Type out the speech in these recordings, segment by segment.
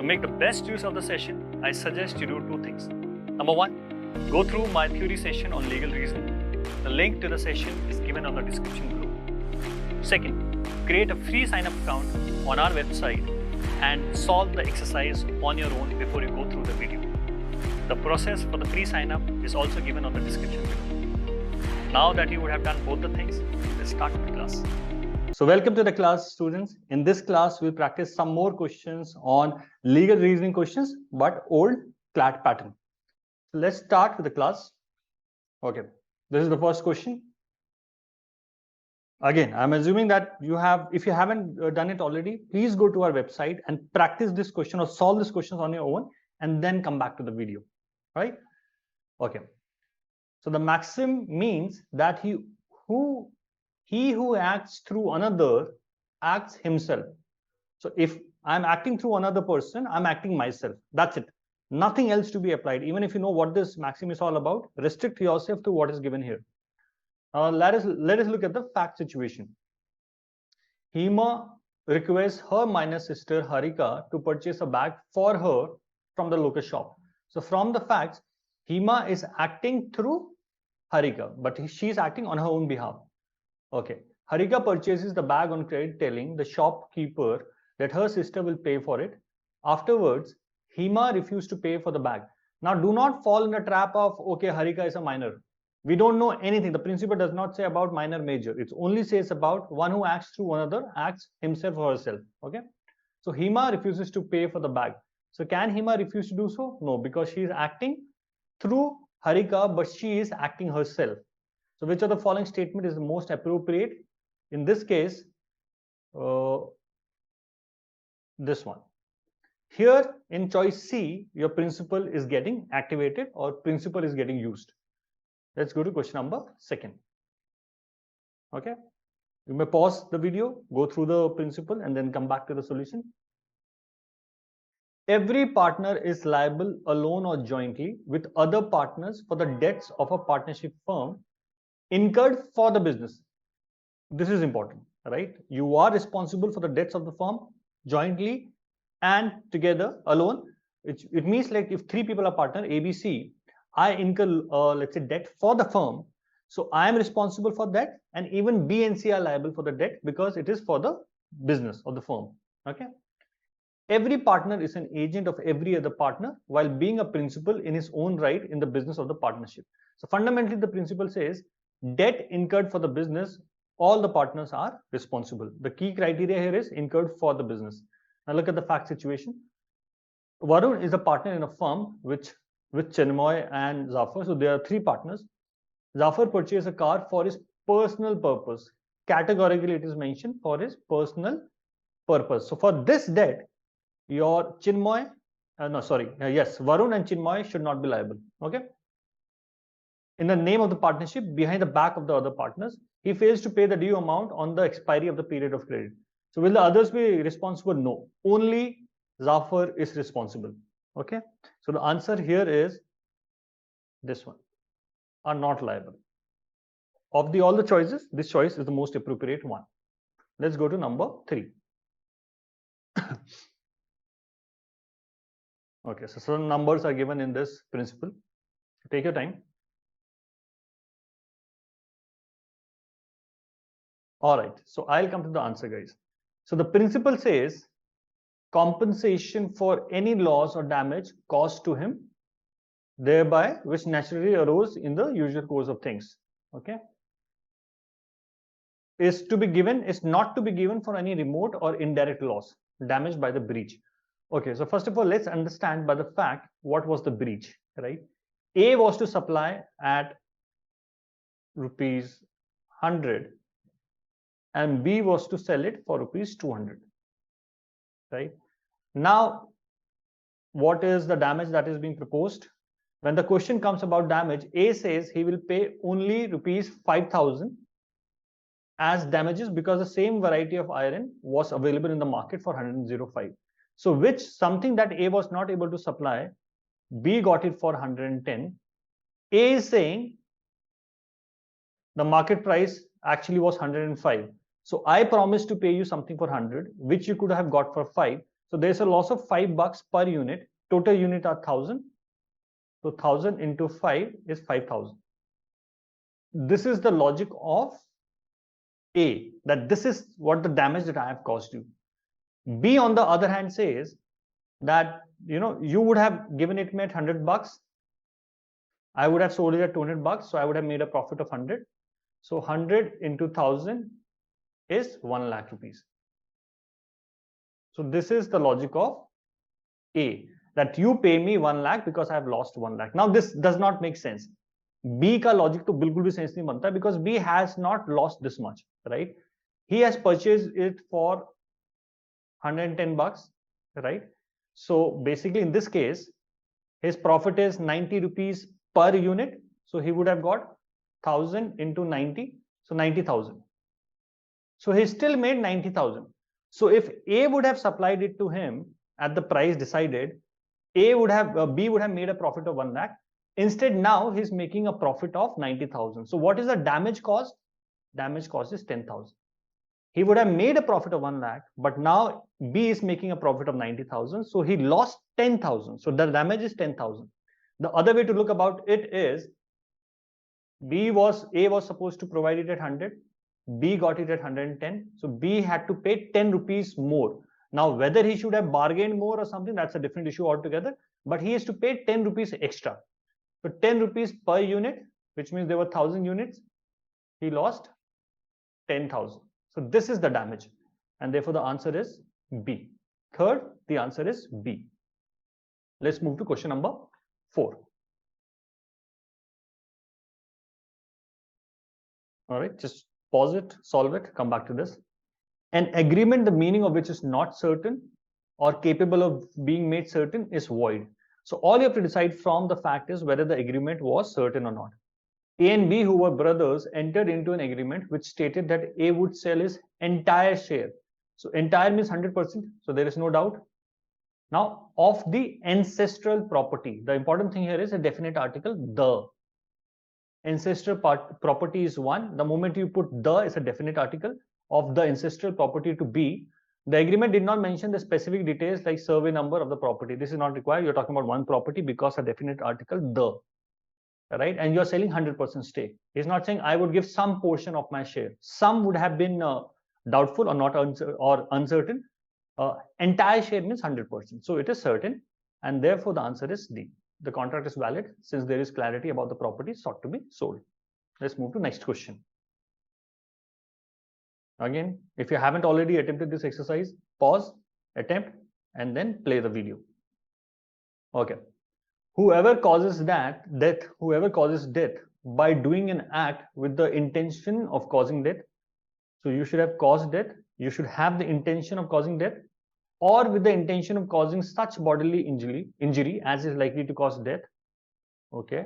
To make the best use of the session, I suggest you do two things. Number one, go through my theory session on legal reasoning. The link to the session is given on the description below. Second, create a free sign-up account on our website and solve the exercise on your own before you go through the video. The process for the free sign-up is also given on the description below. Now that you would have done both the things, let's start with the class. So welcome to the class, students. In this class, we'll practice some more questions on legal reasoning questions, but old CLAT pattern. So let's start with the class. Okay, this is the first question. Again, I'm assuming that you have, if you haven't done it already, please go to our website and practice this question or solve this question on your own and then come back to the video, right? Okay. So the maxim means that he who acts through another acts himself. So if I'm acting through another person, I'm acting myself. That's it. Nothing else to be applied. Even if you know what this maxim is all about, restrict yourself to what is given here. Let us look at the fact situation. Hema requests her minor sister Harika to purchase a bag for her from the local shop. So from the facts, Hema is acting through Harika, but she is acting on her own behalf. Okay. Harika purchases the bag on credit, telling the shopkeeper that her sister will pay for it. Afterwards, Hema refused to pay for the bag. Now, do not fall in the trap of, okay, Harika is a minor. We don't know anything. The principle does not say about minor, major. It only says about one who acts through another, acts himself or herself. Okay. So Hema refuses to pay for the bag. So can Hema refuse to do so? No, because she is acting through Harika, but she is acting herself. So which of the following statement is the most appropriate? In this case, this one. Here in choice C, your principle is getting activated or principle is getting used. Let's go to question number 2. Okay. You may pause the video, go through the principle and then come back to the solution. Every partner is liable alone or jointly with other partners for the debts of a partnership firm incurred for the business. This is important, right? You are responsible for the debts of the firm jointly and together alone. It means like if 3 people are partner, A, B, C, I incur, let's say, debt for the firm. So I am responsible for that, and even B and C are liable for the debt because it is for the business of the firm. Okay. Every partner is an agent of every other partner while being a principal in his own right in the business of the partnership. So fundamentally, the principle says debt incurred for the business, all the partners are responsible. The key criteria here is incurred for the business. Now look at the fact situation. Varun is a partner in a firm with Chinmoy and Zafar. So there are 3 partners. Zafar purchased a car for his personal purpose. Categorically, it is mentioned for his personal purpose. So for this debt, your Chinmoy, Varun and Chinmoy should not be liable. Okay. In the name of the partnership, behind the back of the other partners, he fails to pay the due amount on the expiry of the period of credit. So will the others be responsible? No. Only Zafar is responsible. Okay. So the answer here is this one, are not liable. Of all the choices, this choice is the most appropriate one. Let's go to number 3. Okay, so some numbers are given in this principle. Take your time. All right, so I'll come to the answer, guys. So the principle says compensation for any loss or damage caused to him, thereby which naturally arose in the usual course of things. Okay, is not to be given for any remote or indirect loss damaged by the breach. Okay, so first of all, let's understand by the fact what was the breach, right? A was to supply at rupees 100 and B was to sell it for rupees 200, right? Now, what is the damage that is being proposed? When the question comes about damage, A says he will pay only rupees 5,000 as damages because the same variety of iron was available in the market for 105. So which something that A was not able to supply, B got it for 110. A is saying the market price actually was 105. So I promised to pay you something for 100, which you could have got for 5. So there's a loss of $5 per unit. Total unit are 1,000. So 1,000 into 5 is 5,000. This is the logic of A, that this is what the damage that I have caused you. B, on the other hand, says that you would have given it me at $100. I would have sold it at $200, so I would have made a profit of 100. So 100 into 1,000 is 1 lakh rupees. So this is the logic of A, that you pay me 1 lakh because I have lost 1 lakh. Now this does not make sense. B का logic तो बिल्कुल भी sense नहीं बनता, because B has not lost this much, right? He has purchased it for $110, right? So basically in this case, his profit is 90 rupees per unit. So he would have got 1,000 into 90, so 90,000. So he still made 90,000. So if A would have supplied it to him at the price decided, B would have made a profit of 1 lakh. Instead, now he's making a profit of 90,000. So what is the damage cost? Damage cost is 10,000. He would have made a profit of 1 lakh, but now B is making a profit of 90,000. So he lost 10,000. So the damage is 10,000. The other way to look about it is A was supposed to provide it at 100. B got it at 110. So B had to pay 10 rupees more. Now, whether he should have bargained more or something, that's a different issue altogether. But he has to pay 10 rupees extra. So 10 rupees per unit, which means there were 1,000 units. He lost 10,000. So this is the damage. And therefore, the answer is B. Third, the answer is B. Let's move to question number 4. All right, just pause it, solve it, come back to this. An agreement, the meaning of which is not certain or capable of being made certain, is void. So all you have to decide from the fact is whether the agreement was certain or not. A and B, who were brothers, entered into an agreement which stated that A would sell his entire share. So entire means 100%. So there is no doubt. Now, of the ancestral property, the important thing here is a definite article, the. Ancestral property is 1. The moment you put the, is a definite article of the ancestral property to B. The agreement did not mention the specific details like survey number of the property. This is not required. You're talking about one property because a definite article, the, right? And you're selling 100% stake. He's not saying I would give some portion of my share. Some would have been doubtful or not or uncertain. Entire share means 100%. So it is certain, and therefore the answer is D. The contract is valid since there is clarity about the property sought to be sold. Let's move to next question. Again, if you haven't already attempted this exercise, pause, attempt, and then play the video. Okay. Whoever causes death by doing an act with the intention of causing death. So you should have caused death. You should have the intention of causing death, or with the intention of causing such bodily injury as is likely to cause death, okay,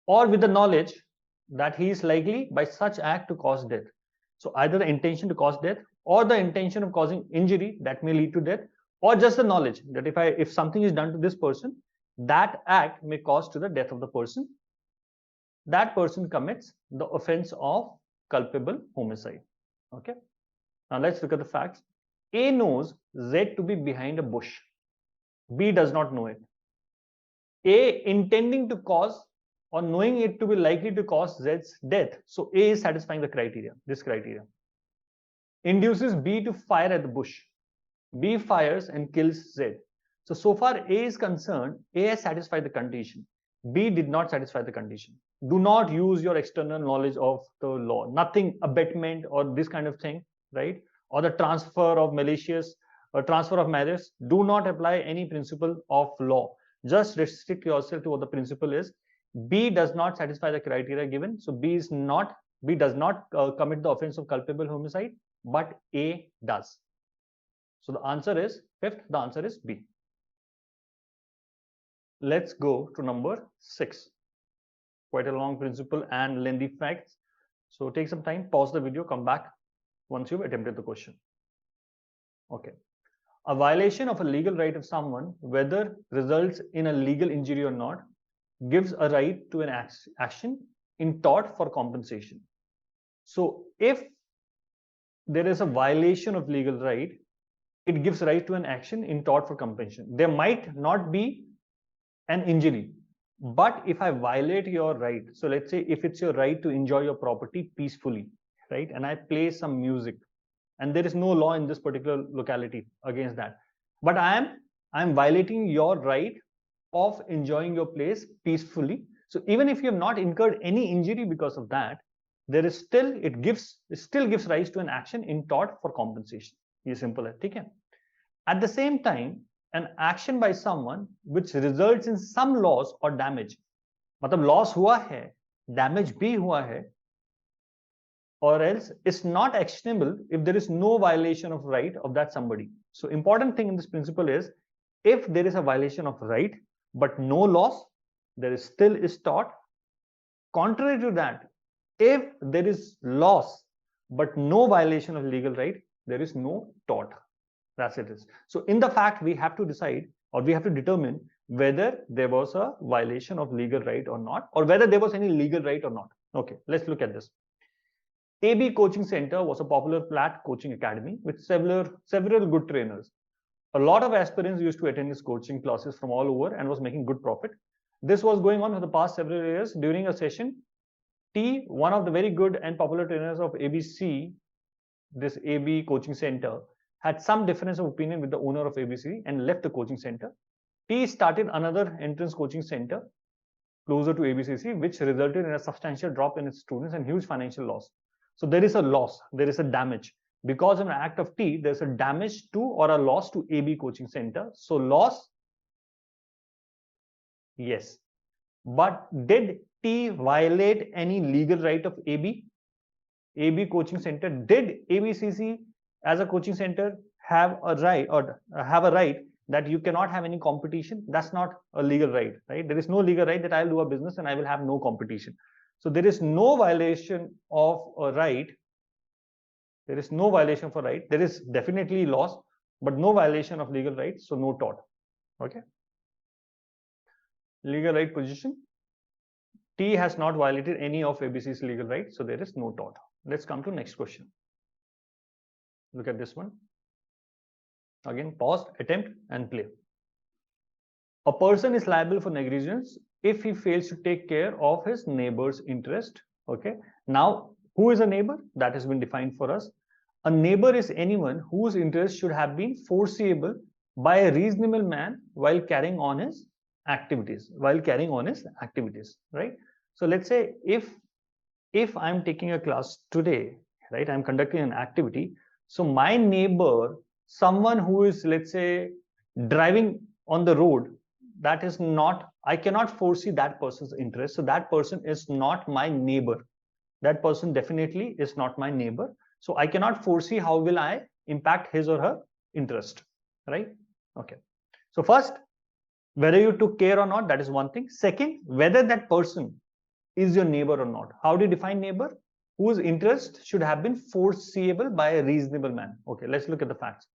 or with the knowledge that he is likely by such act to cause death. So either the intention to cause death or the intention of causing injury that may lead to death, or just the knowledge that if something is done to this person, that act may cause to the death of the person. That person commits the offense of culpable homicide. Okay. Now let's look at the facts. A knows Z to be behind a bush. B does not know it. A intending to cause or knowing it to be likely to cause Z's death. So A is satisfying the criteria, this criteria. Induces B to fire at the bush. B fires and kills Z. So far A is concerned, A has satisfied the condition. B did not satisfy the condition. Do not use your external knowledge of the law. Nothing abetment or this kind of thing, right? Or the transfer of malicious or transfer of malice. Do not apply any principle of law. Just restrict yourself to what the principle is. B does not satisfy the criteria given. So B does not commit the offense of culpable homicide, but A does. So the answer is fifth. The answer is B. Let's go to number 6. Quite a long principle and lengthy facts. So take some time, pause the video, come back once you've attempted the question. Okay. A violation of a legal right of someone, whether results in a legal injury or not, gives a right to an action in tort for compensation. So if there is a violation of legal right, it gives rise to an action in tort for compensation. There might not be an injury, but if I violate your right, so let's say if it's your right to enjoy your property peacefully, right, and I play some music, and there is no law in this particular locality against that, but I'm violating your right of enjoying your place peacefully. So even if you have not incurred any injury because of that, there is still it still gives rise to an action in tort for compensation. ये simple है, ठीक है? At the same time, an action by someone which results in some loss or damage, मतलब loss हुआ है, damage भी हुआ है, or else it's not actionable if there is no violation of right of that somebody. So important thing in this principle is, if there is a violation of right but no loss, there is still is tort. Contrary to that, if there is loss but no violation of legal right, there is no tort. That's it is. So in the fact, we have to decide, or we have to determine whether there was a violation of legal right or not, or whether there was any legal right or not. Okay, let's look at this. AB Coaching Center was a popular CLAT coaching academy with several good trainers. A lot of aspirants used to attend his coaching classes from all over and was making good profit. This was going on for the past several years. During a session, T, one of the very good and popular trainers of ABC, this AB Coaching Center, had some difference of opinion with the owner of ABC and left the coaching center. T started another entrance coaching center closer to ABCC, which resulted in a substantial drop in its students and huge financial loss. So there is a loss, there is a damage. Because of an act of T, there's a damage to or a loss to AB Coaching Center. So loss, yes. But did T violate any legal right of AB? AB Coaching Center, did ABCC as a coaching center have a right, or have a right that you cannot have any competition? That's not a legal right, right? There is no legal right that I'll do a business and I will have no competition. So there is no violation of a right. There is no violation of a right. There is definitely loss, but no violation of legal rights. So no tort. Okay. Legal right position. T has not violated any of ABC's legal rights. So there is no tort. Let's come to next question. Look at this one. Again, pause, attempt, and play. A person is liable for negligence if he fails to take care of his neighbor's interest. Okay. Now, who is a neighbor? That has been defined for us. A neighbor is anyone whose interest should have been foreseeable by a reasonable man while carrying on his activities. Right? So let's say if I'm taking a class today, right, I'm conducting an activity. So my neighbor, someone who is, let's say, driving on the road, that is not, I cannot foresee that person's interest. So that person is not my neighbor. That person definitely is not my neighbor. So I cannot foresee how will I impact his or her interest, right? Okay. So first, whether you took care or not, that is one thing. Second, whether that person is your neighbor or not. How do you define neighbor? Whose interest should have been foreseeable by a reasonable man. Okay, let's look at the facts.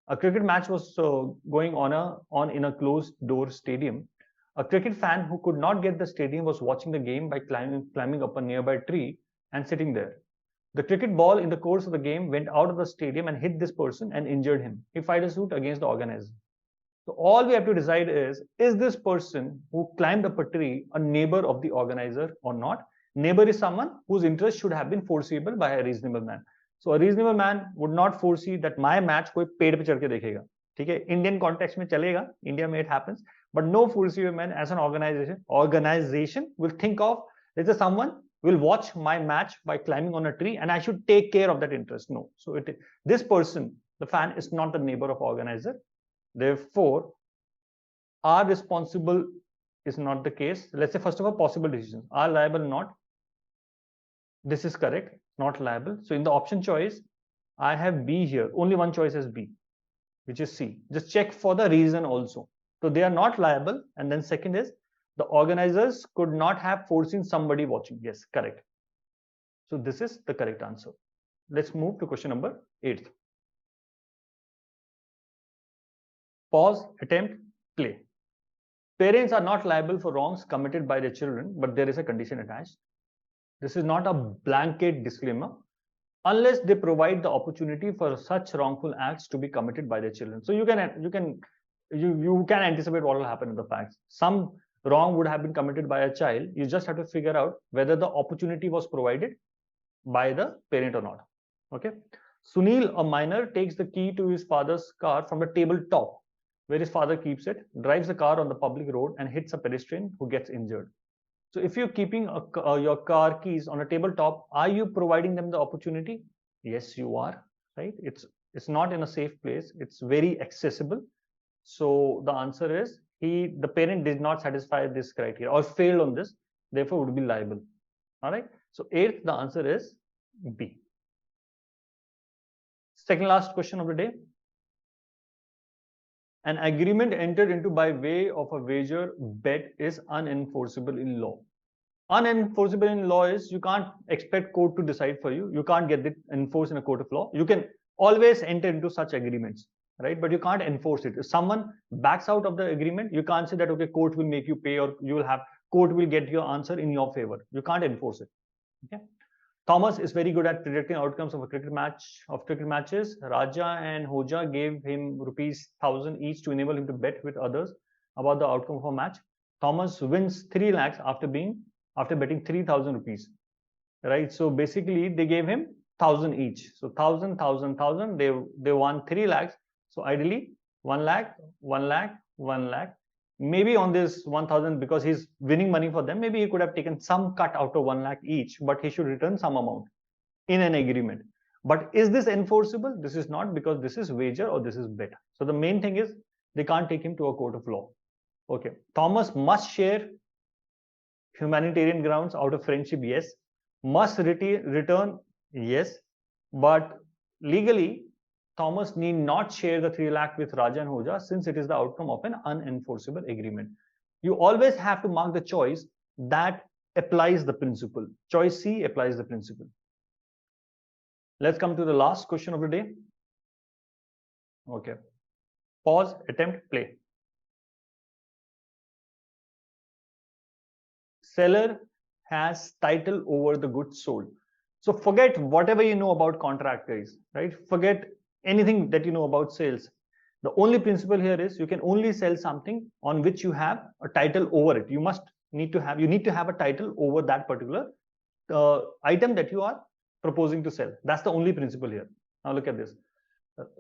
A cricket match was going on in a closed door stadium. A cricket fan who could not get the stadium was watching the game by climbing up a nearby tree and sitting there. The cricket ball in the course of the game went out of the stadium and hit this person and injured him. He filed a suit against the organizer. So all we have to decide is this person who climbed up a tree a neighbor of the organizer or not? Neighbor is someone whose interest should have been foreseeable by a reasonable man. So a reasonable man would not foresee that my match कोई पेड़ पे चढ़ के देखेगा. ठीक है, Indian context में चलेगा, India में it happens, but no foreseeable man as an organization will think of, let's say someone will watch my match by climbing on a tree and I should take care of that interest. No. So this person, the fan, is not the neighbor of organizer. Therefore, are responsible is not the case. Let's say first of all, possible decisions. Are liable not? This is correct, not liable. So in the option choice, I have B here. Only one choice is B, which is C. Just check for the reason also. So they are not liable. And then second is the organizers could not have foreseen somebody watching. Yes, correct. So this is the correct answer. Let's move to question number 8. Pause, attempt, play. Parents are not liable for wrongs committed by their children, but there is a condition attached. This is not a blanket disclaimer. unless they provide the opportunity for such wrongful acts to be committed by their children. So you can anticipate what will happen in the facts. Some wrong would have been committed by a child. You just have to figure out whether the opportunity was provided by the parent or not. Okay. Sunil, a minor, takes the key to his father's car from the tabletop where his father keeps it, drives the car on the public road and hits a pedestrian who gets injured. So if you're keeping your car keys on a tabletop, are you providing them the opportunity? Yes, you are, right? It's not in a safe place. It's very accessible. So the answer is the parent did not satisfy this criteria or failed on this, therefore would be liable. All right. So eighth, the answer is B. Second last question of the day. An agreement entered into by way of a wager bet is unenforceable in law. Unenforceable in law is you can't expect court to decide for you. You can't get it enforced in a court of law. You can always enter into such agreements, right? But you can't enforce it. If someone backs out of the agreement, you can't say that, okay, court will make you pay or court will get your answer in your favor. You can't enforce it. Okay. Thomas is very good at predicting outcomes of cricket matches. Raja and Hoja gave him ₹1,000 each to enable him to bet with others about the outcome of a match. Thomas wins 3 lakhs after betting 3,000 rupees. Right. So basically they gave him 1,000 each. So 1,000, 1,000, 1,000. They won 3 lakhs. So ideally 1 lakh, 1 lakh, 1 lakh. Maybe on this 1,000, because he's winning money for them, maybe he could have taken some cut out of 1 lakh each, but he should return some amount in an agreement. But is this enforceable? This is not, because this is wager or this is bet. So the main thing is they can't take him to a court of law. Okay. Thomas must share humanitarian grounds out of friendship. Yes. Must return. Yes. But legally, Thomas need not share the 3 lakh with Raja and Hoja since it is the outcome of an unenforceable agreement. You always have to mark the choice that applies the principle. Choice C applies the principle. Let's come to the last question of the day. Okay. Pause, attempt, play. Seller has title over the goods sold. So forget whatever you know about contract, guys, right? Forget anything that you know about sales. The only principle here is you can only sell something on which you have a title over it. You need to have a title over that particular item that you are proposing to sell. That's the only principle here. Now look at this.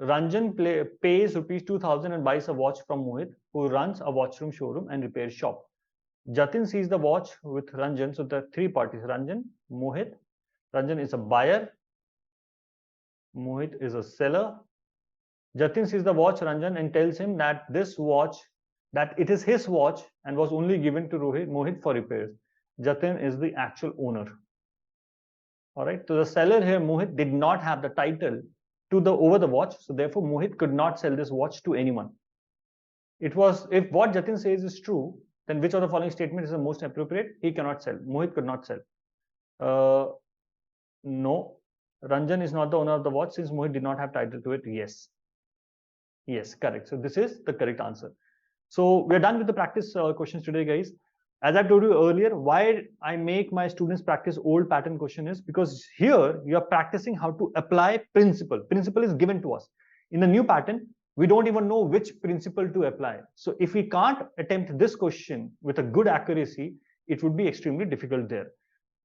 Ranjan pays ₹2,000 and buys a watch from Mohit, who runs a watchroom showroom and repair shop. Jatin sees the watch with Ranjan. So the 3 parties, Ranjan, Mohit. Ranjan is a buyer. Mohit is a seller. Jatin sees the watch Ranjan and tells him that it is his watch and was only given to Mohit for repairs. Jatin is the actual owner. All right. So the seller here, Mohit, did not have the title over the watch. So therefore, Mohit could not sell this watch to anyone. If what Jatin says is true, then which of the following statement is the most appropriate? He cannot sell. Mohit could not sell. No. Ranjan is not the owner of the watch since Mohit did not have title to it. Yes. Yes, correct. So this is the correct answer. So we're done with the practice questions today, guys. As I told you earlier, why I make my students practice old pattern question is because here you are practicing how to apply principle. Principle is given to us. In the new pattern, we don't even know which principle to apply. So if we can't attempt this question with a good accuracy, it would be extremely difficult there.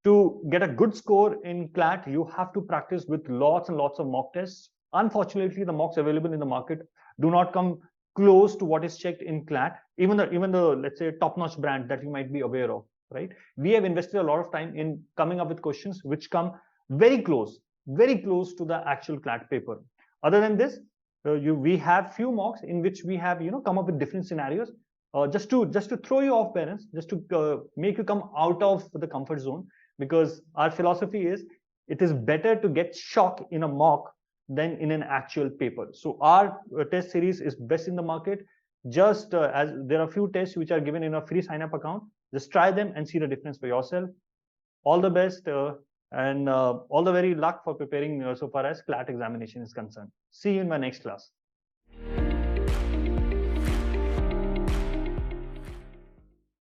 To get a good score in CLAT, you have to practice with lots and lots of mock tests. Unfortunately, the mocks available in the market do not come close to what is checked in CLAT, even the let's say top-notch brand that you might be aware of, right? We have invested a lot of time in coming up with questions which come very close to the actual CLAT paper. Other than this, we have few mocks in which we have come up with different scenarios just to throw you off balance, just to make you come out of the comfort zone, because our philosophy is it is better to get shock in a mock than in an actual paper. So our test series is best in the market. Just as there are few tests which are given in a free sign-up account, just try them and see the difference for yourself. All the best and all the very luck for preparing so far as CLAT examination is concerned. See you in my next class.